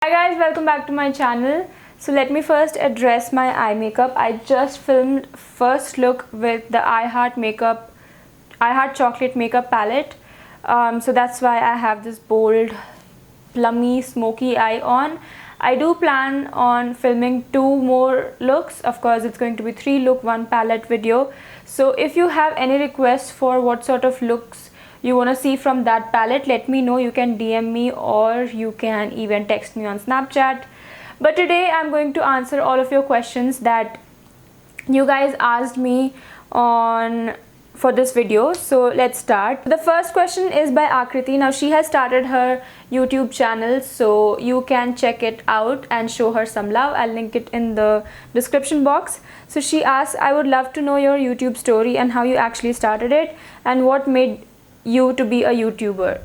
Hi guys, welcome back to my channel. So let me first address my eye makeup. I just filmed first look with the I Heart Chocolate makeup palette. So that's why I have this bold, plummy, smoky eye on. I do plan on filming 2 more looks. Of course, it's going to be 3 look, 1 palette video. So if you have any requests for what sort of looks you want to see from that palette, let me know. You can DM me or you can even text me on Snapchat. But today I'm going to answer all of your questions that you guys asked me on for this video. So let's start. The first question is by Akriti. Now she has started her YouTube channel, so you can check it out and show her some love. I'll link it in the description box. So she asks, I would love to know your YouTube story and how you actually started it and what made you to be a YouTuber.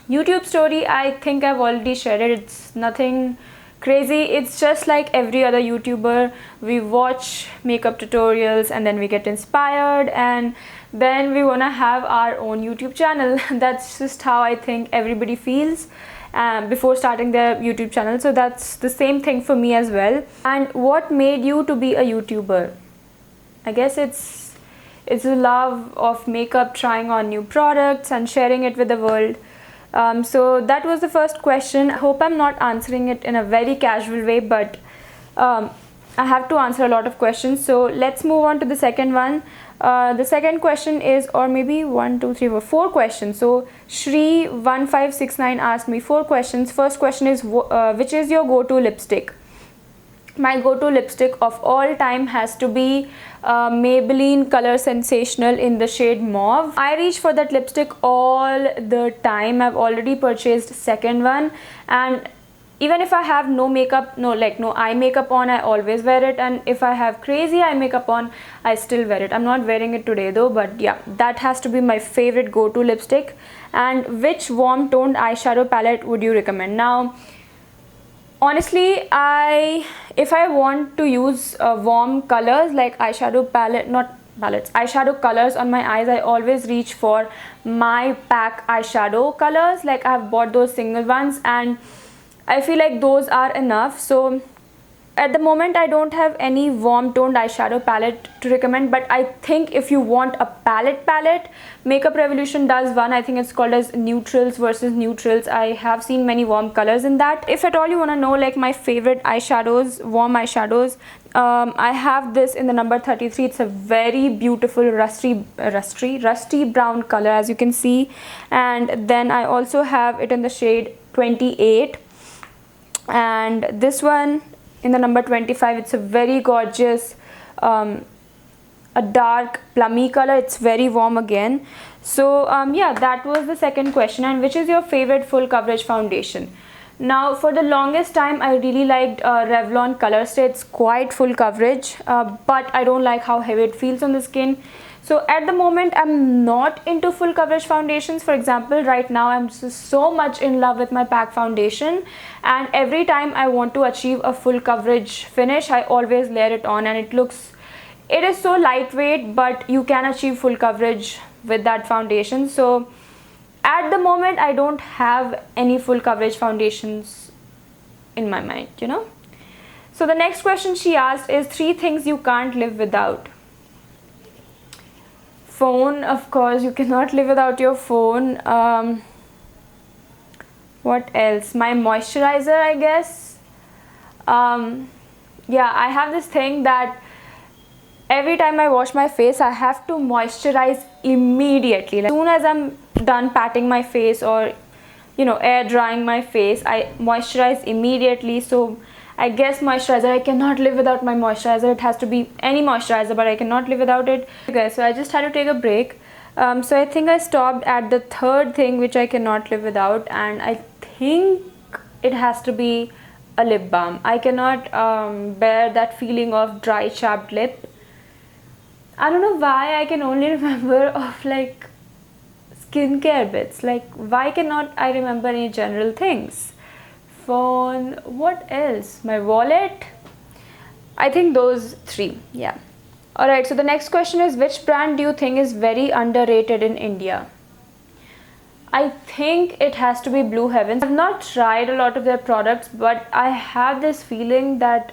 YouTube story, I think I've already shared it. It's nothing crazy. It's just like every other YouTuber. We watch makeup tutorials and then we get inspired and then we want to have our own YouTube channel. That's just how I think everybody feels before starting their YouTube channel. So that's the same thing for me as well. And what made you to be a YouTuber? I guess it's a love of makeup, trying on new products and sharing it with the world. So that was the first question. I hope I'm not answering it in a very casual way, but I have to answer a lot of questions. So let's move on to the second one. The second question is, or maybe 4 questions. So Shri1569 asked me 4 questions. First question is, which is your go-to lipstick? My go-to lipstick of all time has to be Maybelline Color Sensational in the shade Mauve. I reach for that lipstick all the time. I've already purchased second one, and even if I have no eye makeup on, I always wear it, and if I have crazy eye makeup on, I still wear it. I'm not wearing it today though, but yeah, that has to be my favorite go-to lipstick. And which warm toned eyeshadow palette would you recommend? Now, honestly, if I want to use warm colors like eyeshadow eyeshadow colors on my eyes, I always reach for my pack eyeshadow colors. Like, I've bought those single ones and I feel like those are enough. So at the moment I don't have any warm toned eyeshadow palette to recommend, but I think if you want a palette, Makeup Revolution does one. I think it's called as Neutrals versus Neutrals. I have seen many warm colors in that. If at all you want to know like my favorite eyeshadows, warm eyeshadows, I have this in the number 33. It's a very beautiful rusty brown color, as you can see, and then I also have it in the shade 28, and this one in the number 25. It's a very gorgeous a dark plummy color. It's very warm again. So yeah, that was the second question. And which is your favorite full coverage foundation? Now, for the longest time I really liked Revlon Colorstay. It's quite full coverage, but I don't like how heavy it feels on the skin. So at the moment I'm not into full coverage foundations. For example, right now I'm so much in love with my PAC foundation, and every time I want to achieve a full coverage finish, I always layer it on, and it is so lightweight, but you can achieve full coverage with that foundation. So at the moment I don't have any full coverage foundations in my mind, you know. So the next question she asked is 3 things you can't live without. Phone, of course, you cannot live without your phone. What else? My moisturizer, I guess. Yeah, I have this thing that every time I wash my face, I have to moisturize immediately. Like, as soon as I'm done patting my face or, you know, air drying my face, I moisturize immediately. So I guess moisturizer, I cannot live without my moisturizer. It has to be any moisturizer, but I cannot live without it. Okay, so I just had to take a break. So I think I stopped at the third thing which I cannot live without, and I think it has to be a lip balm. I cannot bear that feeling of dry chapped lip. I don't know why. I can only remember of like skincare bits. Like, why cannot I remember any general things? Phone, what else? My wallet. I think those 3. Yeah. Alright, so the next question is, which brand do you think is very underrated in India? I think it has to be Blue Heavens. I've not tried a lot of their products, but I have this feeling that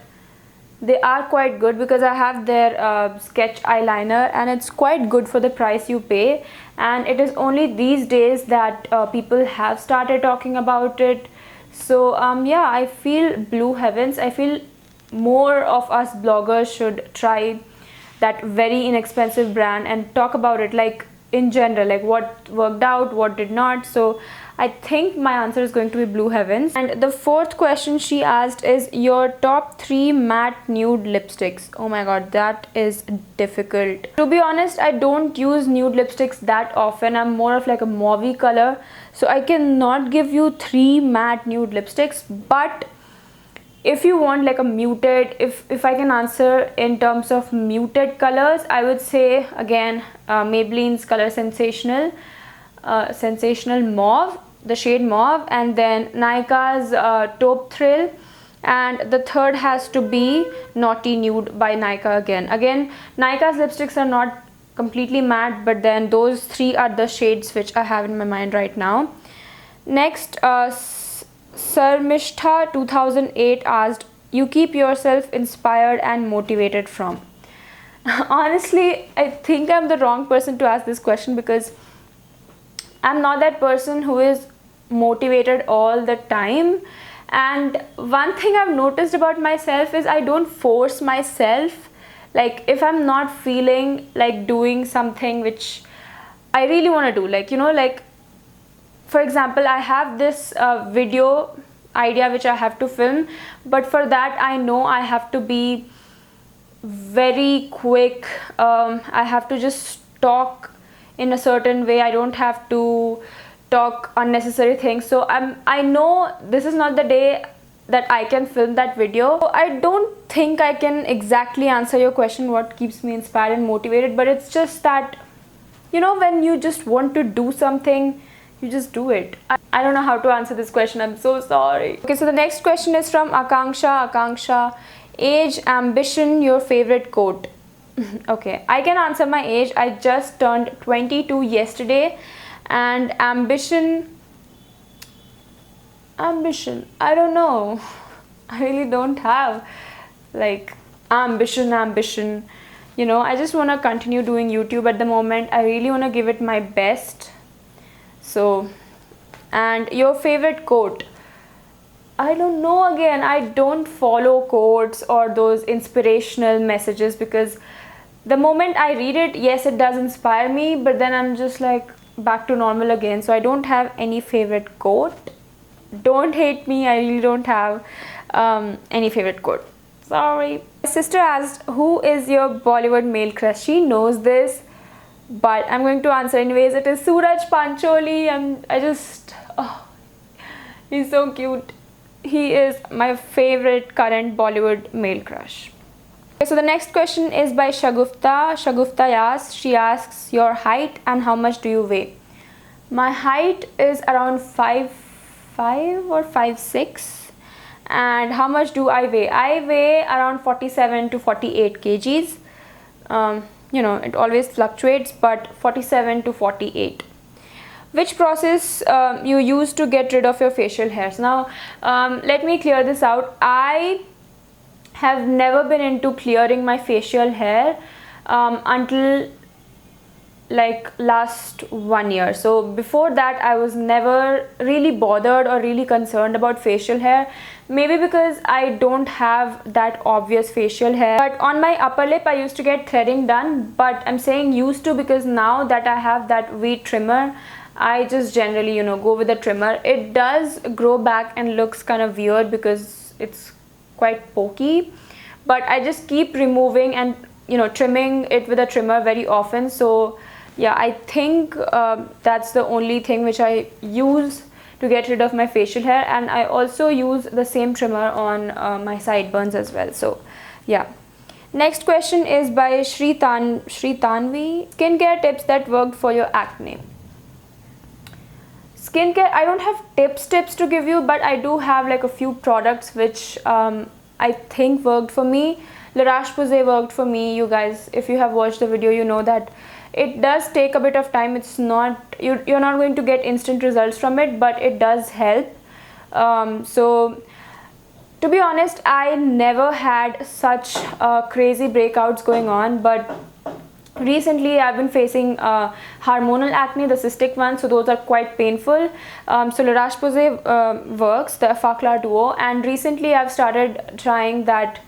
they are quite good because I have their sketch eyeliner and it's quite good for the price you pay, and it is only these days that people have started talking about it. So yeah, I feel Blue Heavens. I feel more of us bloggers should try that very inexpensive brand and talk about it, like in general, like what worked out, what did not. So I think my answer is going to be Blue Heavens. And the fourth question she asked is your top 3 matte nude lipsticks. Oh my god, that is difficult. To be honest, I don't use nude lipsticks that often. I'm more of like a mauvey color, so I cannot give you 3 matte nude lipsticks. But if you want like a muted, if I can answer in terms of muted colors, I would say again Maybelline's Color Sensational, Sensational Mauve, the shade Mauve, and then Nykaa's Taupe Thrill, and the third has to be Naughty Nude by Nykaa again. Nykaa's lipsticks are not completely matte, but then those 3 are the shades which I have in my mind right now. Next, Sarmishtha 2008 asked, you keep yourself inspired and motivated from? Honestly, I think I'm the wrong person to ask this question because I'm not that person who is motivated all the time. And one thing I've noticed about myself is I don't force myself. Like if I'm not feeling like doing something which I really want to do, like, you know, like for example, I have this video idea which I have to film, but for that I know I have to be very quick. I have to just talk in a certain way. I don't have to talk unnecessary things. So I know this is not the day that I can film that video. I don't think I can exactly answer your question, what keeps me inspired and motivated, but it's just that, you know, when you just want to do something, you just do it. I don't know how to answer this question. I'm so sorry. Okay, so the next question is from Akanksha. Akanksha, age, ambition, your favorite quote. Okay, I can answer my age. I just turned 22 yesterday, and ambition, I don't know. I really don't have like ambition. You know, I just want to continue doing YouTube at the moment. I really want to give it my best. So, and your favorite quote? I don't know. Again, I don't follow quotes or those inspirational messages because the moment I read it, yes, it does inspire me, but then I'm just like back to normal again. So I don't have any favorite quote. Don't hate me, I really don't have any favorite quote. Sorry. My sister asked, who is your Bollywood male crush? She knows this, but I'm going to answer anyways. It is Suraj Pancholi. He's so cute. He is my favorite current Bollywood male crush. Okay, so the next question is by Shagufta. Shagufta asks, she asks your height and how much do you weigh? My height is around 5'5" or 5'6", and how much do I weigh? I weigh around 47 to 48 kgs. You know, it always fluctuates, but 47 to 48. Which process you use to get rid of your facial hairs? Now, let me clear this out. I have never been into clearing my facial hair until like last 1 year. So before that I was never really bothered or really concerned about facial hair, maybe because I don't have that obvious facial hair. But on my upper lip I used to get threading done, but I'm saying used to because now that I have that weed trimmer, I just generally, you know, go with the trimmer. It does grow back and looks kind of weird because it's quite pokey, but I just keep removing and, you know, trimming it with a trimmer very often. So yeah, I think that's the only thing which I use to get rid of my facial hair, and I also use the same trimmer on my sideburns as well. So yeah. Next question is by Shri Tanvi. Skincare tips that worked for your acne. Skincare, I don't have tips to give you, but I do have like a few products which I think worked for me. La Roche-Posay worked for me. You guys, if you have watched the video, you know that it does take a bit of time. It's not, you're not going to get instant results from it, but it does help. So to be honest, I never had such crazy breakouts going on, but recently I've been facing hormonal acne, the cystic one, so those are quite painful. So La Roche-Posay works, the Effaclar Duo, and recently I've started trying that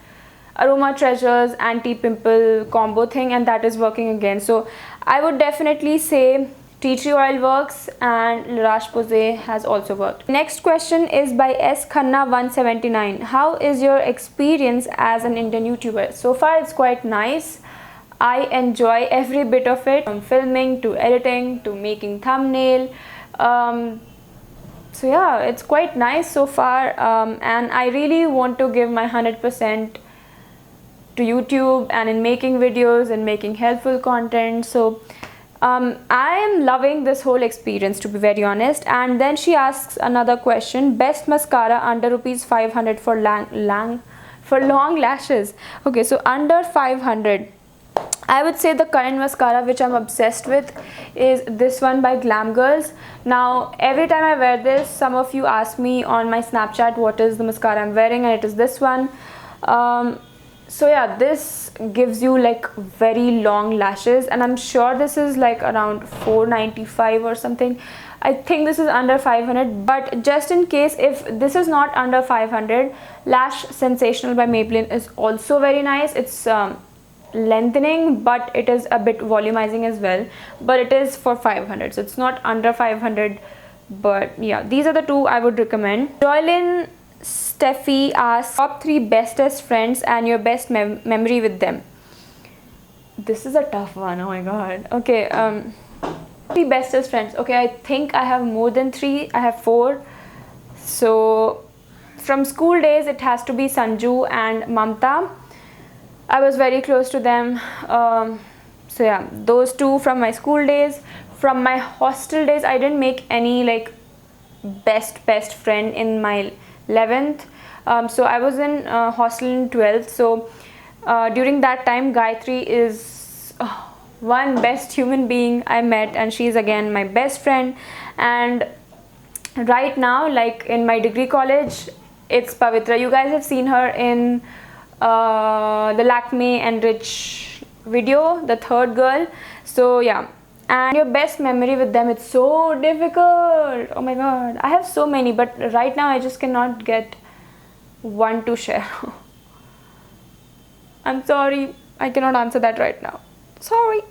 Aroma Treasures anti-pimple combo thing, and that is working again. So I would definitely say tea tree oil works, and La Roche-Posay has also worked. Next question is by S Khanna 179. How is your experience as an Indian YouTuber? So far it's quite nice. I enjoy every bit of it, from filming to editing to making thumbnail. So yeah, it's quite nice so far, and I really want to give my 100% to YouTube and in making videos and making helpful content. So I am loving this whole experience, to be very honest. And then she asks another question: best mascara under ₹500 for long lashes. Okay, so under 500, I would say the current mascara which I'm obsessed with is this one by Glam Girls. Now every time I wear this, some of you ask me on my Snapchat what is the mascara I'm wearing, and it is this one. So yeah, this gives you like very long lashes, and I'm sure this is like around 495 or something. I think this is under 500, but just in case if this is not under 500, Lash Sensational by Maybelline is also very nice. It's lengthening, but it is a bit volumizing as well, but it is for 500, so it's not under 500. But yeah, these are the two I would recommend. Joylyn Steffi asks top 3 bestest friends and your best memory with them. This is a tough one. Oh my god. Okay, 3 bestest friends. Okay, I think I have more than 3. I have 4. So from school days it has to be Sanju and Mamta. I was very close to them. So yeah, those 2 from my school days. From my hostel days, I didn't make any like best friend in my 11th. So I was in hostel in 12th. So during that time, Gayatri is one best human being I met, and she's again my best friend. And right now, like in my degree college, it's Pavitra. You guys have seen her in the Lakme Enrich video, the third girl. So yeah. And your best memory with them, it's so difficult. Oh my god, I have so many, but right now I just cannot get one to share. I'm sorry, I cannot answer that right now. Sorry.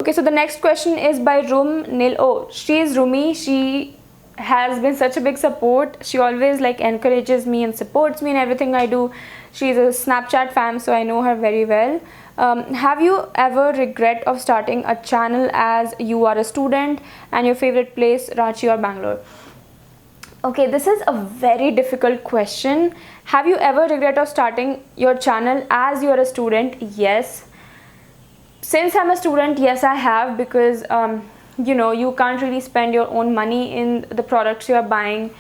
Okay, so the next question is by Rum Nil. Oh, she is Rumi. She has been such a big support. She always like encourages me and supports me in everything I do. She's a Snapchat fan, so I know her very well. Have you ever regret of starting a channel as you are a student, and your favorite place, Ranchi or Bangalore? Okay, this is a very difficult question. Have you ever regret of starting your channel as you are a student? Yes. Since I'm a student, yes, I have, because you know, you can't really spend your own money in the products you are buying.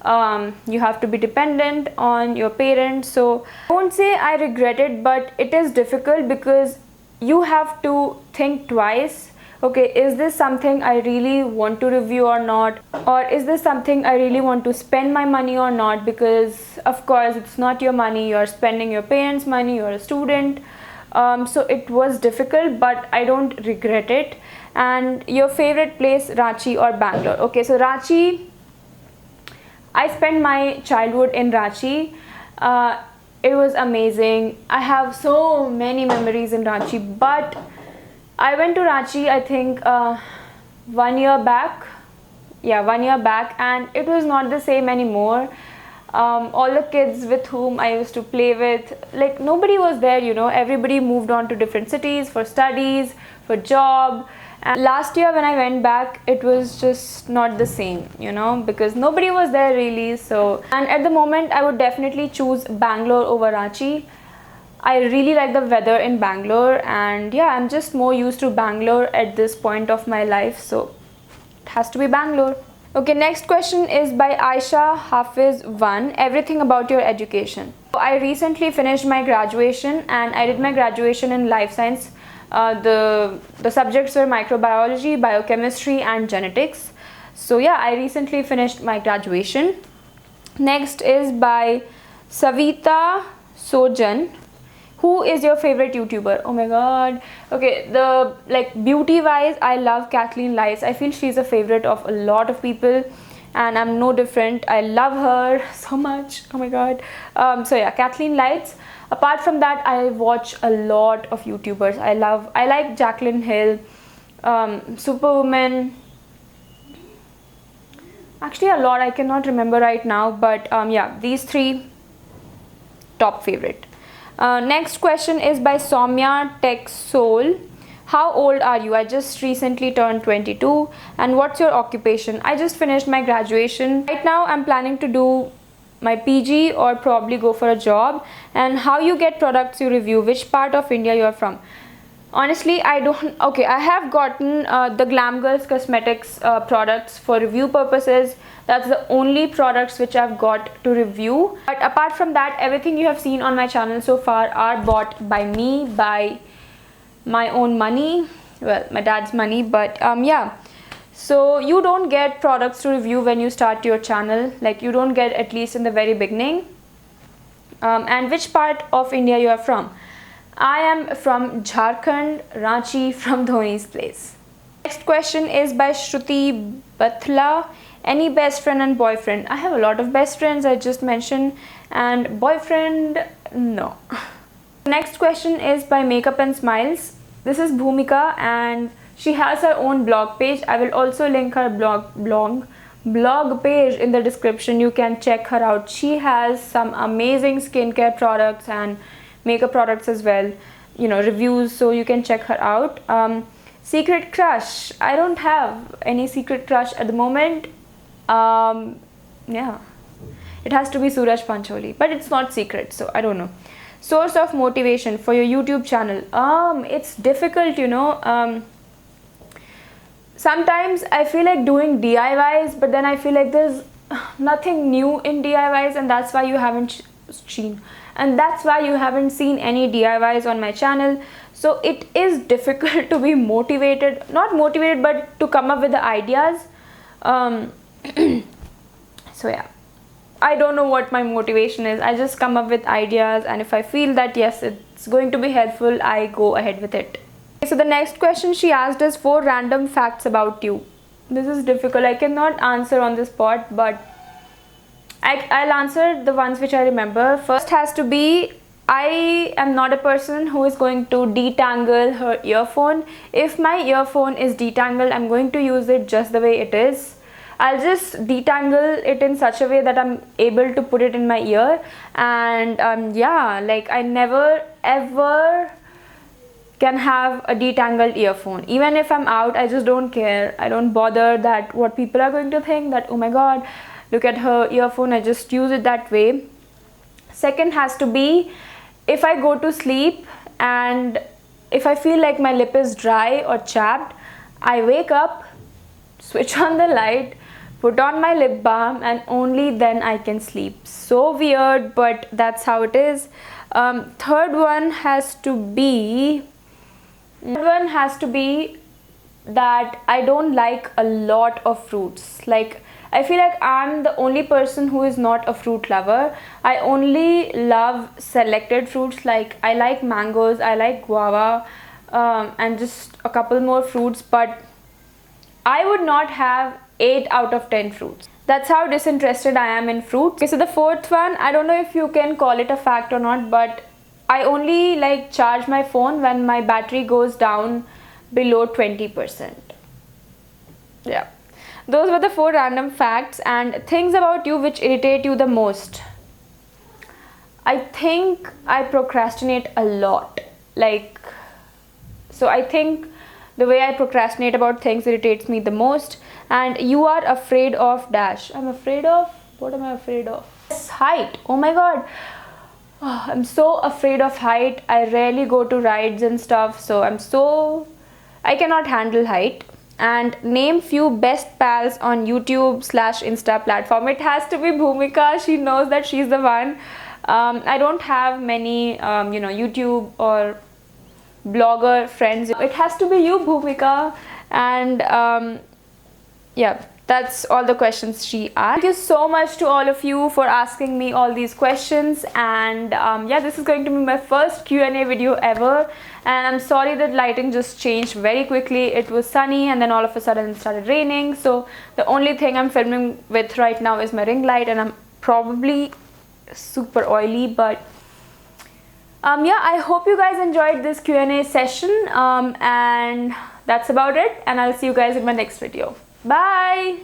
You have to be dependent on your parents. So I won't say I regret it, but it is difficult because you have to think twice. Okay, is this something I really want to review or not, or is this something I really want to spend my money or not? Because of course it's not your money, you're spending your parents' money, you're a student. So it was difficult, but I don't regret it. And your favorite place, Ranchi or Bangalore? Okay, so Ranchi, I spent my childhood in Ranchi. It was amazing. I have so many memories in Ranchi, but I went to Ranchi, I think 1 year back. Yeah, 1 year back, and it was not the same anymore. All the kids with whom I used to play with, like nobody was there, you know. Everybody moved on to different cities for studies, for job. And last year when I went back, it was just not the same, you know, because nobody was there really. So, and at the moment I would definitely choose Bangalore over Ranchi. I really like the weather in Bangalore, and yeah, I'm just more used to Bangalore at this point of my life, so it has to be Bangalore. Okay, next question is by Aisha Hafiz 1. Everything about your education. I recently finished my graduation, and I did my graduation in life science The subjects were microbiology, biochemistry, and genetics. So yeah, I recently finished my graduation. Next is by Savita Sojan. Who is your favorite YouTuber? Oh my god. Okay, the beauty wise, I love Kathleen Lights. I feel she's a favorite of a lot of people, and I'm no different. I love her so much. Oh my god. So yeah, Kathleen Lights. Apart from that, I watch a lot of YouTubers. I like Jaclyn Hill, Superwoman. Actually, a lot. I cannot remember right now, but yeah, these three top favorite. Next question is by Soumya Tech Soul. How old are you? I just recently turned 22. And what's your occupation? I just finished my graduation. Right now I'm planning to do my PG or probably go for a job. And how you get products you review, which part of India you are from? Honestly, I don't. Okay, I have gotten the Glam Girls Cosmetics products for review purposes. That's the only products which I've got to review. But apart from that, everything you have seen on my channel so far are bought by me, by my own money. Well, my dad's money, but yeah. So you don't get products to review when you start your channel. Like, you don't get, at least in the very beginning. And which part of India you are from? I am from Jharkhand, Ranchi, from Dhoni's place. Next question is by Shruti Bathla. Any best friend and boyfriend? I have a lot of best friends, I just mentioned, and boyfriend, no. Next question is by Makeup and Smiles. This is Bhumika, and she has her own blog page. I will also link her blog page in the description. You can check her out. She has some amazing skincare products and makeup products as well, you know, reviews, so you can check her out. Secret crush? I don't have any secret crush at the moment. Yeah, it has to be Suraj Pancholi, but it's not secret, so I don't know. Source of motivation for your YouTube channel? It's difficult, you know. Sometimes I feel like doing DIYs, but then I feel like there's nothing new in DIYs, and that's why you haven't seen any DIYs on my channel. So it is difficult to be motivated, not motivated, but to come up with the ideas. So yeah, I don't know what my motivation is. I just come up with ideas, and if I feel that yes, it's going to be helpful, I go ahead with it. Okay, so the next question she asked is 4 random facts about you. This is difficult. I cannot answer on the spot, but I'll answer the ones which I remember. First has to be, I am not a person who is going to detangle her earphone. If my earphone is detangled, I'm going to use it just the way it is. I'll just detangle it in such a way that I'm able to put it in my ear. And yeah, like, I never ever can have a detangled earphone. Even if I'm out, I just don't care. I don't bother that what people are going to think, that oh my god, look at her earphone. I just use it that way. Second has to be, if I go to sleep and if I feel like my lip is dry or chapped, I wake up, switch on the light, put on my lip balm, and only then I can sleep. So weird, but that's how it is. Third one has to be that I don't like a lot of fruits. Like, I feel like I'm the only person who is not a fruit lover. I only love selected fruits. Like, I like mangoes, I like guava, and just a couple more fruits, but I would not have 8 out of 10 fruits. That's how disinterested I am in fruits. Okay, so the fourth one, I don't know if you can call it a fact or not, but I only like charge my phone when my battery goes down below 20%. Yeah. Those were the 4 random facts. And things about you which irritate you the most. I think I procrastinate a lot. Like, so I think the way I procrastinate about things irritates me the most. And you are afraid of dash. I'm afraid of, what am I afraid of? Yes, height. Oh my god. Oh, I'm so afraid of height. I rarely go to rides and stuff, so I cannot handle height. And name few best pals on YouTube/Insta platform. It has to be Bhumika. She knows that she's the one. I don't have many, YouTube or blogger friends. It has to be you, Bhumika. And yeah, that's all the questions she asked. Thank you so much to all of you for asking me all these questions. And yeah, this is going to be my first Q&A video ever. And I'm sorry that lighting just changed very quickly. It was sunny and then all of a sudden it started raining. So the only thing I'm filming with right now is my ring light, and I'm probably super oily, but yeah, I hope you guys enjoyed this Q&A session, and that's about it, and I'll see you guys in my next video. Bye.